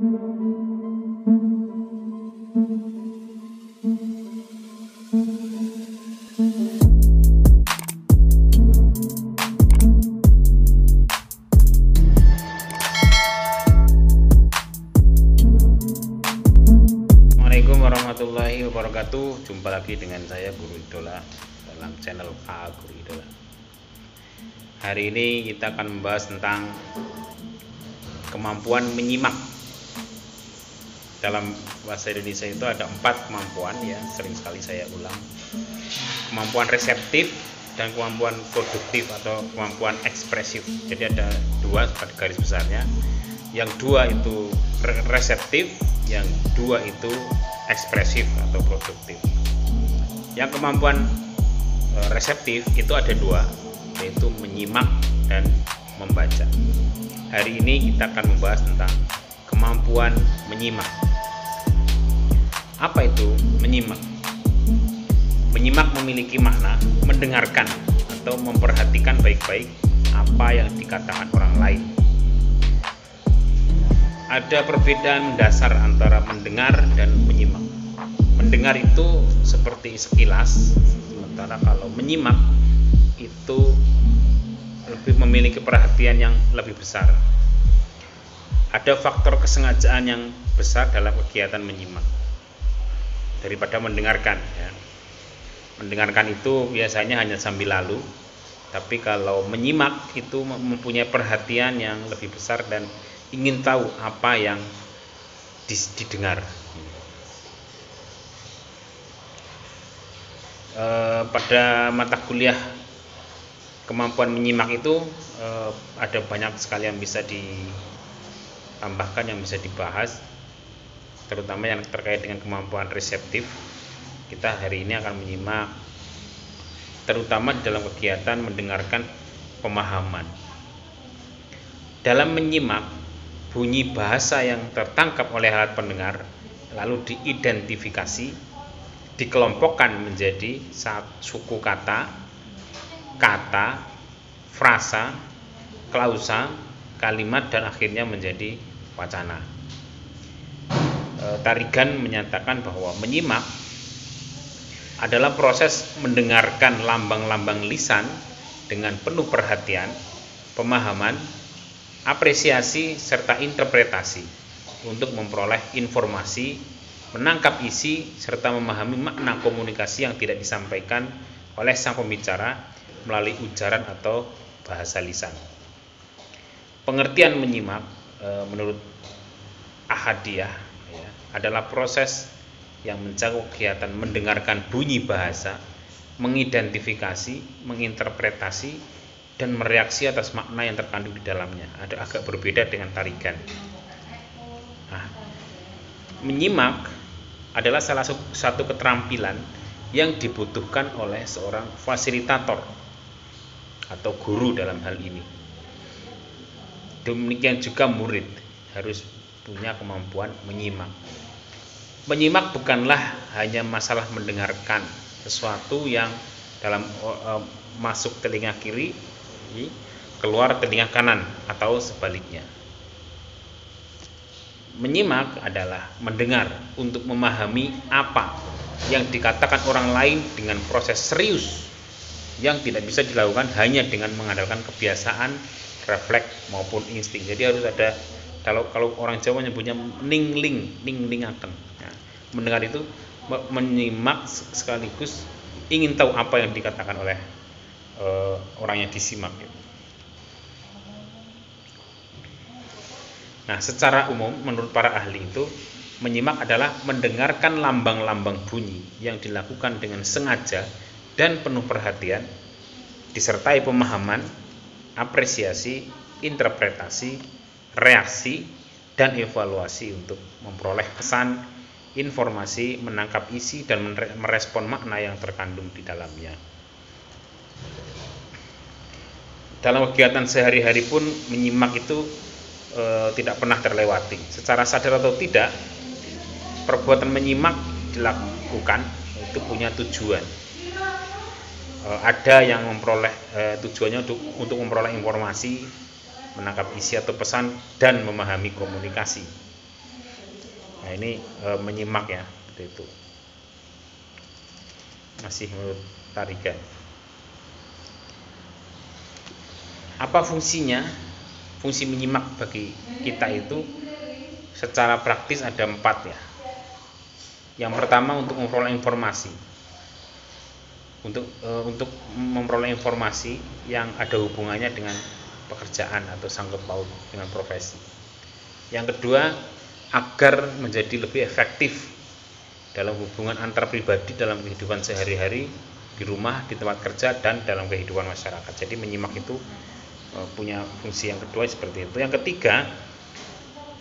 Assalamualaikum warahmatullahi wabarakatuh. Jumpa lagi dengan saya Guru Idola dalam channel A Guru Idola. Hari ini kita akan membahas tentang kemampuan menyimak. Dalam bahasa Indonesia itu ada 4 kemampuan, ya, sering sekali saya ulang. Kemampuan reseptif dan kemampuan produktif atau kemampuan ekspresif. Jadi ada 2 pada garis besarnya. Yang 2 itu reseptif, yang 2 itu ekspresif atau produktif. Yang kemampuan reseptif itu ada 2, yaitu menyimak dan membaca. Hari ini kita akan membahas tentang kemampuan menyimak. Apa itu menyimak? Menyimak memiliki makna mendengarkan atau memperhatikan baik-baik apa yang dikatakan orang lain. Ada perbedaan mendasar antara mendengar dan menyimak. Mendengar itu seperti sekilas, sementara kalau menyimak itu lebih memiliki perhatian yang lebih besar. Ada faktor kesengajaan yang besar dalam kegiatan menyimak daripada mendengarkan, ya. Mendengarkan itu biasanya hanya sambil lalu, tapi kalau menyimak itu mempunyai perhatian yang lebih besar dan ingin tahu apa yang didengar. Pada mata kuliah kemampuan menyimak itu ada banyak sekali yang bisa ditambahkan, yang bisa dibahas, terutama yang terkait dengan kemampuan reseptif. Kita hari ini akan menyimak terutama dalam kegiatan mendengarkan pemahaman. Dalam menyimak, bunyi bahasa yang tertangkap oleh alat pendengar lalu diidentifikasi, dikelompokkan menjadi suku kata, frasa, klausa, kalimat, dan akhirnya menjadi wacana. Tarigan menyatakan bahwa menyimak adalah proses mendengarkan lambang-lambang lisan dengan penuh perhatian, pemahaman, apresiasi, serta interpretasi untuk memperoleh informasi, menangkap isi, serta memahami makna komunikasi yang tidak disampaikan oleh sang pembicara melalui ujaran atau bahasa lisan. Pengertian menyimak menurut Ahadiyah, ya, adalah proses yang mencakup kegiatan mendengarkan bunyi bahasa, mengidentifikasi, menginterpretasi, dan mereaksi atas makna yang terkandung di dalamnya. Ada agak berbeda dengan tarigan. Nah, menyimak adalah salah satu keterampilan yang dibutuhkan oleh seorang fasilitator atau guru dalam hal ini. Demikian juga murid harus punya kemampuan menyimak. Menyimak bukanlah hanya masalah mendengarkan sesuatu yang dalam masuk telinga kiri keluar telinga kanan atau sebaliknya. Menyimak adalah mendengar untuk memahami apa yang dikatakan orang lain dengan proses serius yang tidak bisa dilakukan hanya dengan mengandalkan kebiasaan, refleks maupun insting. Jadi harus ada, kalau orang Jawa menyebutnya ninglingaken. Nah, mendengar itu menyimak sekaligus ingin tahu apa yang dikatakan oleh orang yang disimak. Nah, secara umum menurut para ahli itu menyimak adalah mendengarkan lambang-lambang bunyi yang dilakukan dengan sengaja dan penuh perhatian, disertai pemahaman, apresiasi, interpretasi, reaksi, dan evaluasi untuk memperoleh pesan, informasi, menangkap isi, dan merespon makna yang terkandung di dalamnya. Dalam kegiatan sehari-hari pun menyimak itu tidak pernah terlewati. Secara sadar atau tidak, perbuatan menyimak dilakukan itu punya tujuan. Ada yang memperoleh tujuannya untuk memperoleh informasi, menangkap isi atau pesan, dan memahami komunikasi. Nah ini menyimak ya, seperti itu. Masih menurut Tarigan. Apa fungsinya? Fungsi menyimak bagi kita itu secara praktis ada 4 ya. Yang pertama untuk memperoleh informasi. Untuk memperoleh informasi yang ada hubungannya dengan pekerjaan atau sangkut paut dengan profesi. Yang kedua, agar menjadi lebih efektif dalam hubungan antar pribadi dalam kehidupan sehari-hari, di rumah, di tempat kerja, dan dalam kehidupan masyarakat. Jadi menyimak itu punya fungsi yang kedua seperti itu. Yang ketiga,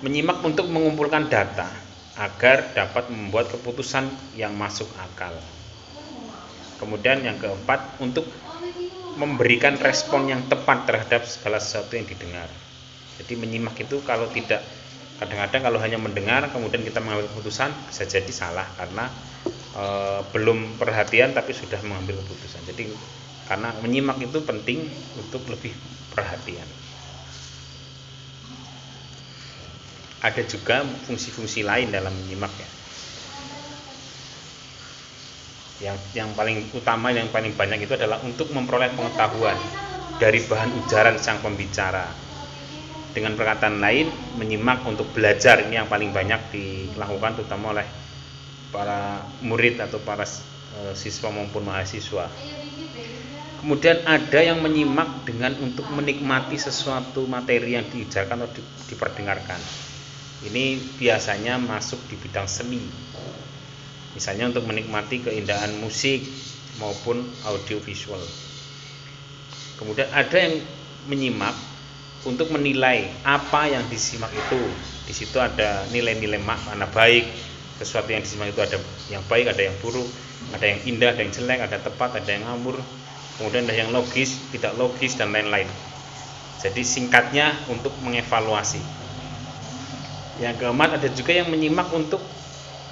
menyimak untuk mengumpulkan data agar dapat membuat keputusan yang masuk akal. Kemudian yang keempat, untuk memberikan respon yang tepat terhadap segala sesuatu yang didengar. Jadi menyimak itu kalau tidak, kadang-kadang kalau hanya mendengar kemudian kita mengambil keputusan bisa jadi salah karena belum perhatian tapi sudah mengambil keputusan. Jadi karena menyimak itu penting untuk lebih perhatian. Ada juga fungsi-fungsi lain dalam menyimak ya. Yang paling utama, yang paling banyak itu adalah untuk memperoleh pengetahuan dari bahan ujaran sang pembicara. Dengan perkataan lain, menyimak untuk belajar ini yang paling banyak dilakukan terutama oleh para murid atau para siswa maupun mahasiswa. Kemudian ada yang menyimak dengan untuk menikmati sesuatu materi yang diujarkan atau diperdengarkan. Ini biasanya masuk di bidang seni. Misalnya untuk menikmati keindahan musik maupun audiovisual. Kemudian ada yang menyimak untuk menilai apa yang disimak itu. Di situ ada nilai-nilai makna baik. Sesuatu yang disimak itu ada yang baik, ada yang buruk, ada yang indah, ada yang jelek, ada tepat, ada yang ngawur. Kemudian ada yang logis, tidak logis, dan lain-lain. Jadi singkatnya untuk mengevaluasi. Yang keempat, ada juga yang menyimak untuk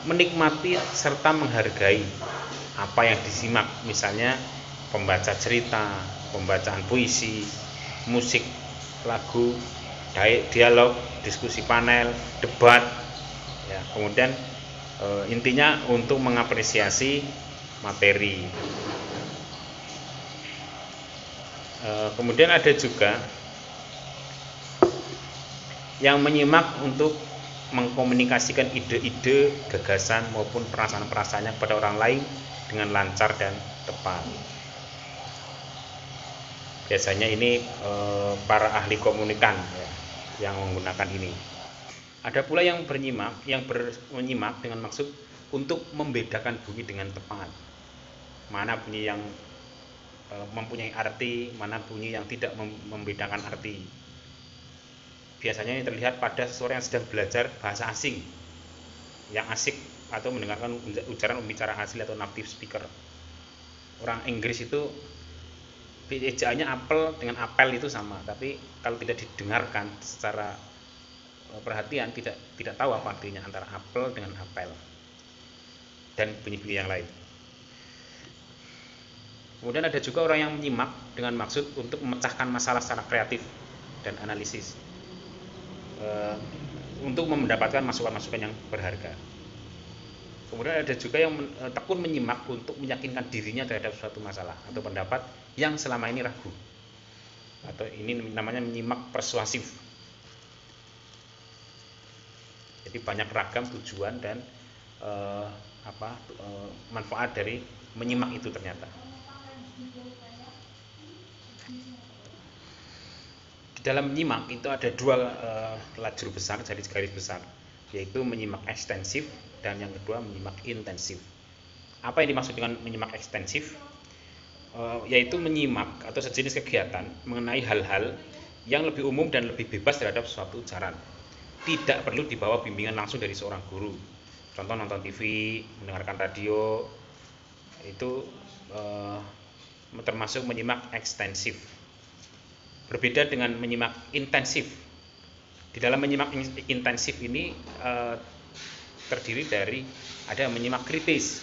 menikmati serta menghargai apa yang disimak. Misalnya pembaca cerita, pembacaan puisi, musik, lagu, dialog, diskusi panel, debat. Ya, kemudian intinya untuk mengapresiasi materi. Kemudian ada juga yang menyimak untuk mengkomunikasikan ide-ide, gagasan maupun perasaan-perasaannya kepada orang lain dengan lancar dan tepat. Biasanya ini para ahli komunikan ya, yang menggunakan ini. Ada pula yang menyimak dengan maksud untuk membedakan bunyi dengan tepat. Mana bunyi yang mempunyai arti, mana bunyi yang tidak membedakan arti. Biasanya ini terlihat pada seseorang yang sedang belajar bahasa asing, yang asik atau mendengarkan ujaran pembicara asli atau native speaker. Orang Inggris itu ejaannya apel dengan apel itu sama, tapi kalau tidak didengarkan secara perhatian tidak tahu apa artinya antara apel dengan apel dan bunyi-bunyi yang lain. Kemudian ada juga orang yang menyimak dengan maksud untuk memecahkan masalah secara kreatif dan analisis, untuk mendapatkan masukan-masukan yang berharga. Kemudian ada juga yang tekun menyimak untuk meyakinkan dirinya terhadap suatu masalah atau pendapat yang selama ini ragu, atau ini namanya menyimak persuasif. Jadi banyak ragam tujuan dan manfaat dari menyimak itu ternyata. Di dalam menyimak itu ada dua lajur besar, garis besar, yaitu menyimak ekstensif dan yang kedua menyimak intensif. Apa yang dimaksud dengan menyimak ekstensif? Yaitu menyimak atau sejenis kegiatan mengenai hal-hal yang lebih umum dan lebih bebas terhadap suatu ujaran. Tidak perlu dibawa bimbingan langsung dari seorang guru. Contoh nonton TV, mendengarkan radio, itu termasuk menyimak ekstensif. Berbeda dengan menyimak intensif. Di dalam menyimak intensif ini terdiri dari ada menyimak kritis,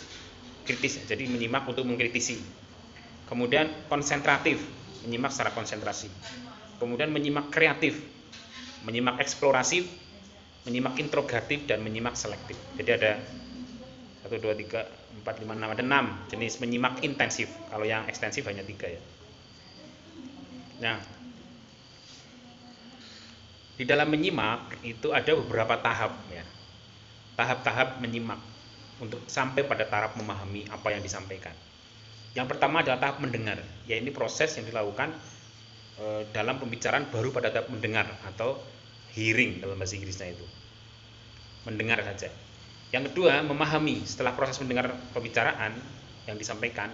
jadi menyimak untuk mengkritisi. Kemudian konsentratif, menyimak secara konsentrasi. Kemudian menyimak kreatif, menyimak eksplorasi, menyimak interogatif dan menyimak selektif. Jadi ada 1, 2, 3, 4, 5, 6, ada 6 jenis menyimak intensif. Kalau yang ekstensif hanya 3 ya. Nah, di dalam menyimak itu ada beberapa tahap ya. Tahap-tahap menyimak untuk sampai pada tahap memahami apa yang disampaikan. Yang pertama adalah tahap mendengar, yaitu proses yang dilakukan dalam pembicaraan baru pada tahap mendengar atau hearing dalam bahasa Inggrisnya itu. Mendengar saja. Yang kedua, memahami. Setelah proses mendengar pembicaraan yang disampaikan,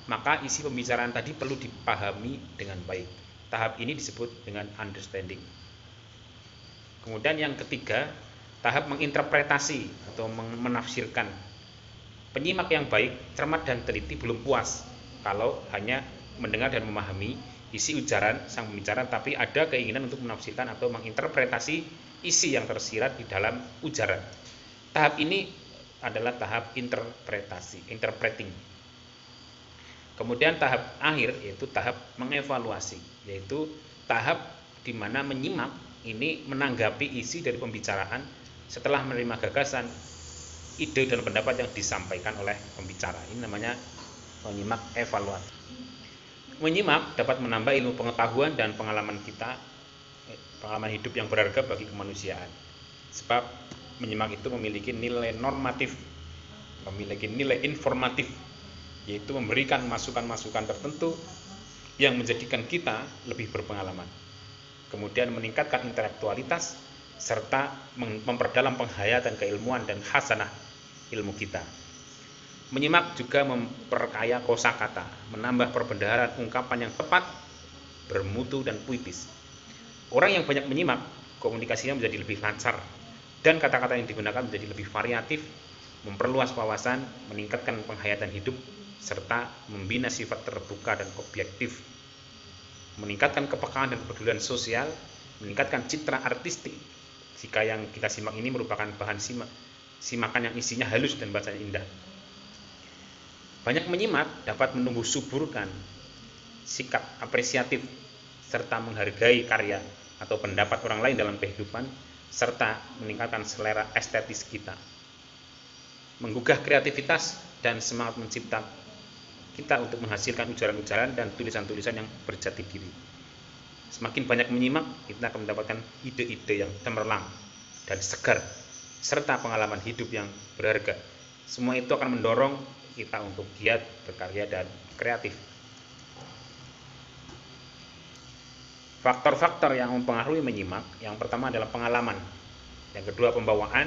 maka isi pembicaraan tadi perlu dipahami dengan baik. Tahap ini disebut dengan understanding. Kemudian yang ketiga, tahap menginterpretasi atau menafsirkan. Penyimak yang baik, cermat dan teliti belum puas kalau hanya mendengar dan memahami isi ujaran sang pembicara, tapi ada keinginan untuk menafsirkan atau menginterpretasi isi yang tersirat di dalam ujaran. Tahap ini adalah tahap interpretasi, interpreting. Kemudian tahap akhir yaitu tahap mengevaluasi, yaitu tahap di mana menyimak ini menanggapi isi dari pembicaraan setelah menerima gagasan, ide dan pendapat yang disampaikan oleh pembicara. Ini namanya menyimak evaluasi. Menyimak dapat menambah ilmu pengetahuan dan pengalaman kita, pengalaman hidup yang berharga bagi kemanusiaan. Sebab menyimak itu memiliki nilai normatif, memiliki nilai informatif, yaitu memberikan masukan-masukan tertentu yang menjadikan kita lebih berpengalaman. Kemudian meningkatkan intelektualitas serta memperdalam penghayatan keilmuan dan khasanah ilmu kita. Menyimak juga memperkaya kosakata, menambah perbendaharaan ungkapan yang tepat, bermutu dan puitis. Orang yang banyak menyimak, komunikasinya menjadi lebih lancar dan kata-kata yang digunakan menjadi lebih variatif, memperluas wawasan, meningkatkan penghayatan hidup serta membina sifat terbuka dan objektif, meningkatkan kepekaan dan kepedulian sosial, meningkatkan citra artistik jika yang kita simak ini merupakan bahan simakan yang isinya halus dan bacanya indah. Banyak menyimak dapat menumbuh suburkan sikap apresiatif serta menghargai karya atau pendapat orang lain dalam kehidupan serta meningkatkan selera estetis kita, menggugah kreativitas dan semangat mencipta kita untuk menghasilkan ujaran-ujaran dan tulisan-tulisan yang berjati diri. Semakin banyak menyimak, kita akan mendapatkan ide-ide yang cemerlang dan segar serta pengalaman hidup yang berharga. Semua itu akan mendorong kita untuk giat berkarya dan kreatif. Faktor-faktor yang mempengaruhi menyimak, yang pertama adalah pengalaman, yang kedua pembawaan,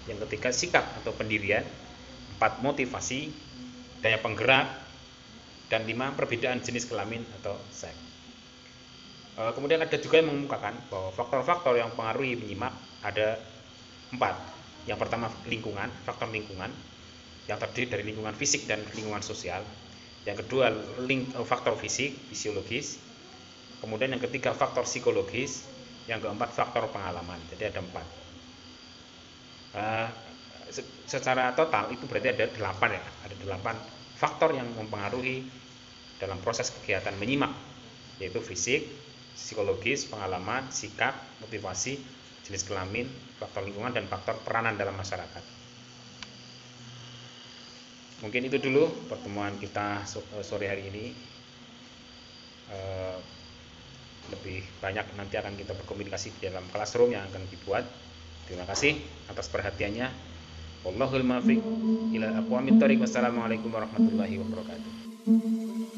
yang ketiga sikap atau pendirian, 4 motivasi, daya penggerak, dan 5 perbedaan jenis kelamin atau seks. Kemudian ada juga yang mengemukakan bahwa faktor-faktor yang mempengaruhi menyimak ada 4. Yang pertama lingkungan, faktor lingkungan, yang terdiri dari lingkungan fisik dan lingkungan sosial. Yang kedua faktor fisik, fisiologis. Kemudian yang ketiga faktor psikologis. Yang keempat faktor pengalaman. Jadi ada 4. Secara total itu berarti ada 8 ya. Ada 8 faktor yang mempengaruhi dalam proses kegiatan menyimak, yaitu fisik, psikologis, pengalaman, sikap, motivasi, jenis kelamin, faktor lingkungan, dan faktor peranan dalam masyarakat. Mungkin itu dulu pertemuan kita sore hari ini. Lebih banyak nanti akan kita berkomunikasi di dalam classroom yang akan dibuat. Terima kasih atas perhatiannya. Wallahul muwaffiq ila aqwamit thoriq. Wassalamualaikum warahmatullahi wabarakatuh.